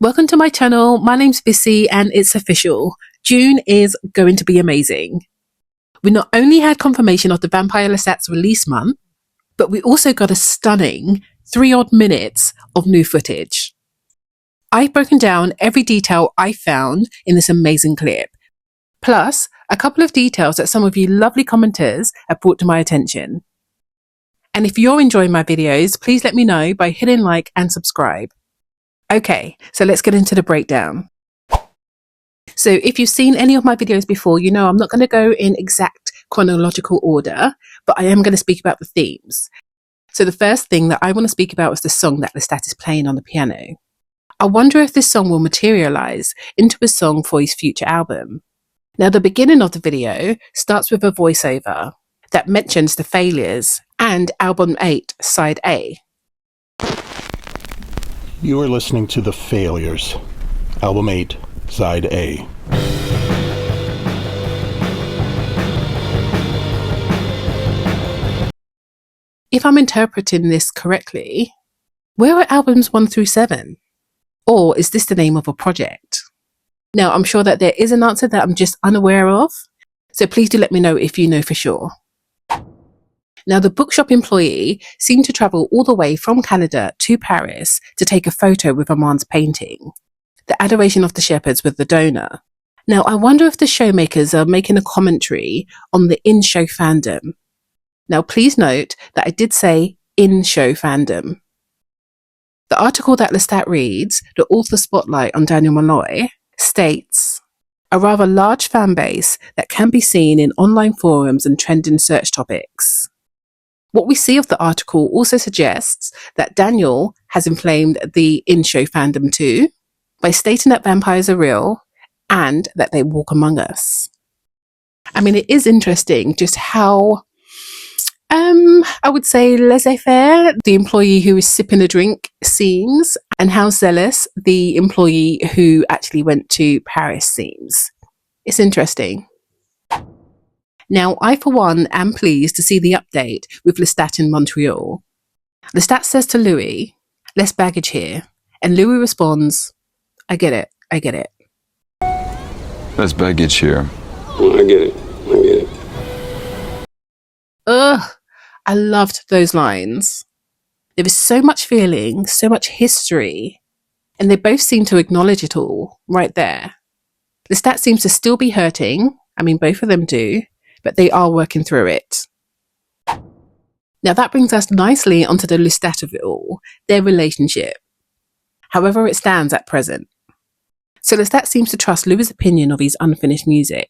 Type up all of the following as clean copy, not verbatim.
Welcome to my channel. My name's Vissy and it's official. June is going to be amazing. We not only had confirmation of the Vampire Lestat's release month, but we also got a stunning 3-odd minutes of new footage. I've broken down every detail I found in this amazing clip, plus a couple of details that some of you lovely commenters have brought to my attention. And if you're enjoying my videos, please let me know by hitting like and subscribe. Okay, so let's get into the breakdown. So if you've seen any of my videos before, you know I'm not going to go in exact chronological order, but I am going to speak about the themes. So the first thing that I want to speak about is the song that Lestat is playing on the piano. I wonder if this song will materialize into a song for his future album. Now, the beginning of the video starts with a voiceover that mentions the failures and album 8, side A. You are listening to The Failures, Album 8, Side A. If I'm interpreting this correctly, where are albums 1 through 7? Or is this the name of a project? Now, I'm sure that there is an answer that I'm just unaware of, so please do let me know if you know for sure. Now, the bookshop employee seemed to travel all the way from Canada to Paris to take a photo with Armand's painting, The Adoration of the Shepherds with the Donor. Now, I wonder if the showmakers are making a commentary on the in-show fandom. Now, please note that I did say in-show fandom. The article that Lestat reads, The Author Spotlight on Daniel Malloy, states, a rather large fan base that can be seen in online forums and trending search topics. What we see of the article also suggests that Daniel has inflamed the in-show fandom too, by stating that vampires are real and that they walk among us. I mean, it is interesting just how, I would say laissez-faire the employee who is sipping a drink seems, and how zealous the employee who actually went to Paris seems. It's interesting. Now, I, for one, am pleased to see the update with Lestat in Montreal. Lestat says to Louis, less baggage here. And Louis responds, I get it, I get it. Less baggage here. Well, I get it, I get it. Ugh, I loved those lines. There is so much feeling, so much history, and they both seem to acknowledge it all right there. Lestat seems to still be hurting. I mean, both of them do. But they are working through it. Now that brings us nicely onto the Lestat of it all, their relationship, however it stands at present. So Lestat seems to trust Louis' opinion of his unfinished music,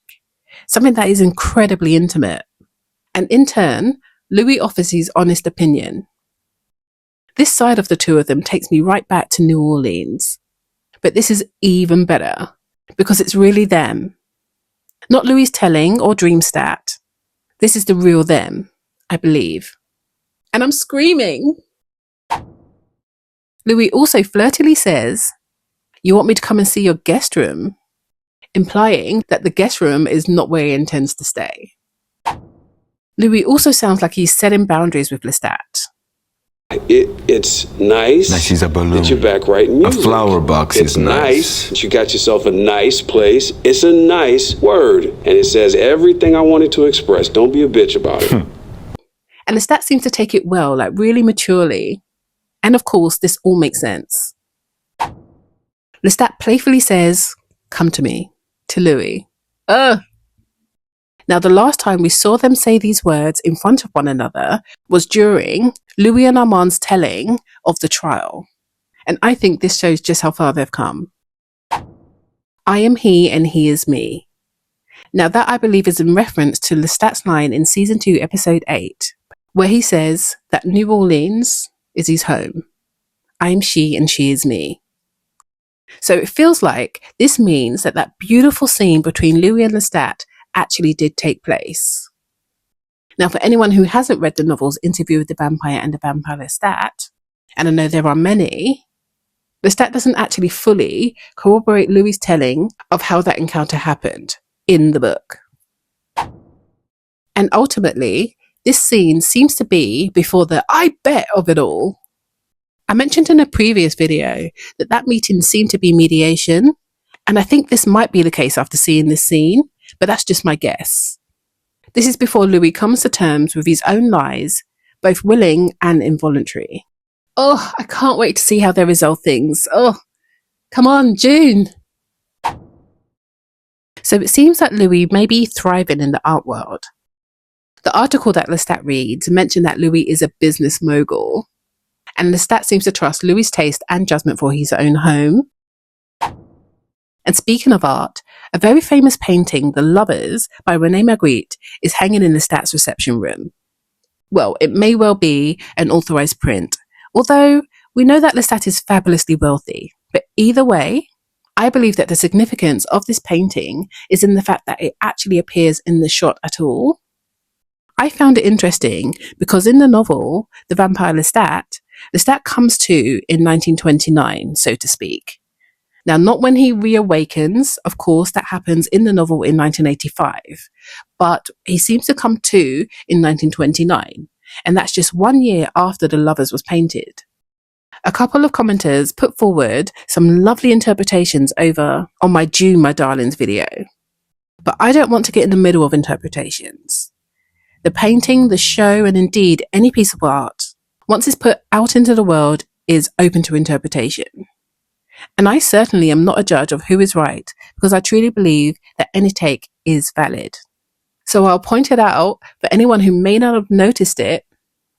something that is incredibly intimate. And in turn, Louis offers his honest opinion. This side of the two of them takes me right back to New Orleans. But this is even better, because it's really them. Not Louis' telling or dreamstat. This is the real them, I believe. And I'm screaming. Louis also flirtily says, you want me to come and see your guest room? Implying that the guest room is not where he intends to stay. Louis also sounds like he's setting boundaries with Lestat. It's nice Nice a balloon. that you're back writing music. A flower box it's is nice. That you got yourself a nice place. It's a nice word. And it says everything I wanted to express. Don't be a bitch about it. And Lestat seems to take it well, like really maturely. And of course, this all makes sense. Lestat playfully says, come to me, to Louis. Now, the last time we saw them say these words in front of one another was during Louis and Armand's telling of the trial. And I think this shows just how far they've come. I am he and he is me. Now that I believe is in reference to Lestat's line in season 2, episode 8, where he says that New Orleans is his home. I am she and she is me. So it feels like this means that that beautiful scene between Louis and Lestat actually did take place. Now, for anyone who hasn't read the novels Interview with the Vampire and the Vampire Lestat, and I know there are many, Lestat doesn't actually fully corroborate Louis' telling of how that encounter happened in the book. And ultimately, this scene seems to be before the I bet of it all. I mentioned in a previous video that that meeting seemed to be mediation, and I think this might be the case after seeing this scene, but that's just my guess. This is before Louis comes to terms with his own lies, both willing and involuntary. Oh, I can't wait to see how they resolve things. Oh, come on, June! So it seems that Louis may be thriving in the art world. The article that Lestat reads mentioned that Louis is a business mogul, and Lestat seems to trust Louis' taste and judgment for his own home. And speaking of art, a very famous painting, The Lovers, by René Magritte, is hanging in Lestat's reception room. Well, it may well be an authorised print, although we know that Lestat is fabulously wealthy. But either way, I believe that the significance of this painting is in the fact that it actually appears in the shot at all. I found it interesting because in the novel, The Vampire Lestat, Lestat comes to in 1929, so to speak. Now, not when he reawakens, of course, that happens in the novel in 1985, but he seems to come to in 1929, and that's just 1 year after The Lovers was painted. A couple of commenters put forward some lovely interpretations over on my June My Darlings video, but I don't want to get in the middle of interpretations. The painting, the show, and indeed any piece of art, once it's put out into the world, is open to interpretation. And I certainly am not a judge of who is right, because I truly believe that any take is valid. So I'll point it out for anyone who may not have noticed it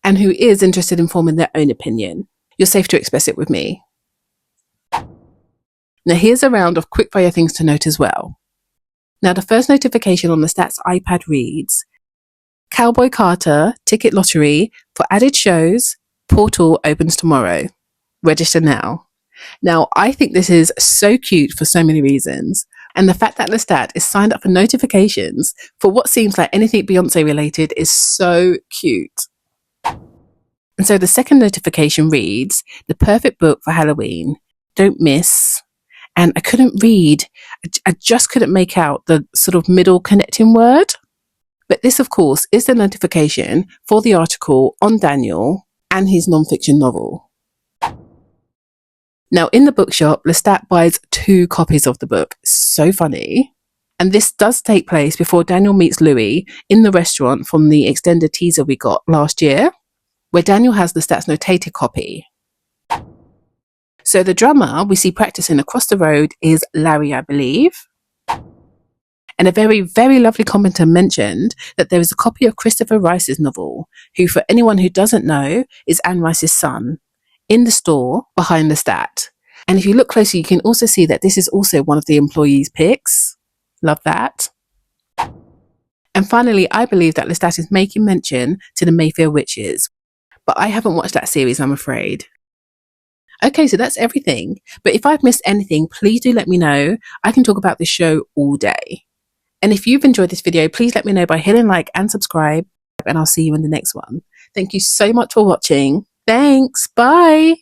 and who is interested in forming their own opinion. You're safe to express it with me. Now here's a round of quickfire things to note as well. Now the first notification on Lestat's iPad reads, Cowboy Carter ticket lottery for added shows, portal opens tomorrow. Register now. Now, I think this is so cute for so many reasons, and the fact that Lestat is signed up for notifications for what seems like anything Beyonce related is so cute. And so the second notification reads, the perfect book for Halloween, don't miss. And I couldn't read, I just couldn't make out the sort of middle connecting word. But this, of course, is the notification for the article on Daniel and his non-fiction novel. Now, in the bookshop, Lestat buys 2 copies of the book. So funny. And this does take place before Daniel meets Louis in the restaurant from the extended teaser we got last year, where Daniel has Lestat's notated copy. So the drummer we see practicing across the road is Larry, I believe. And a very, very lovely commenter mentioned that there is a copy of Christopher Rice's novel, who, for anyone who doesn't know, is Anne Rice's son, in the store behind Lestat. And if you look closely, you can also see that this is also one of the employees' picks. Love that. And finally, I believe that Lestat is making mention to the Mayfair Witches, but I haven't watched that series, I'm afraid. Okay, so that's everything. But if I've missed anything, please do let me know. I can talk about this show all day. And if you've enjoyed this video, please let me know by hitting like and subscribe, and I'll see you in the next one. Thank you so much for watching. Thanks. Bye.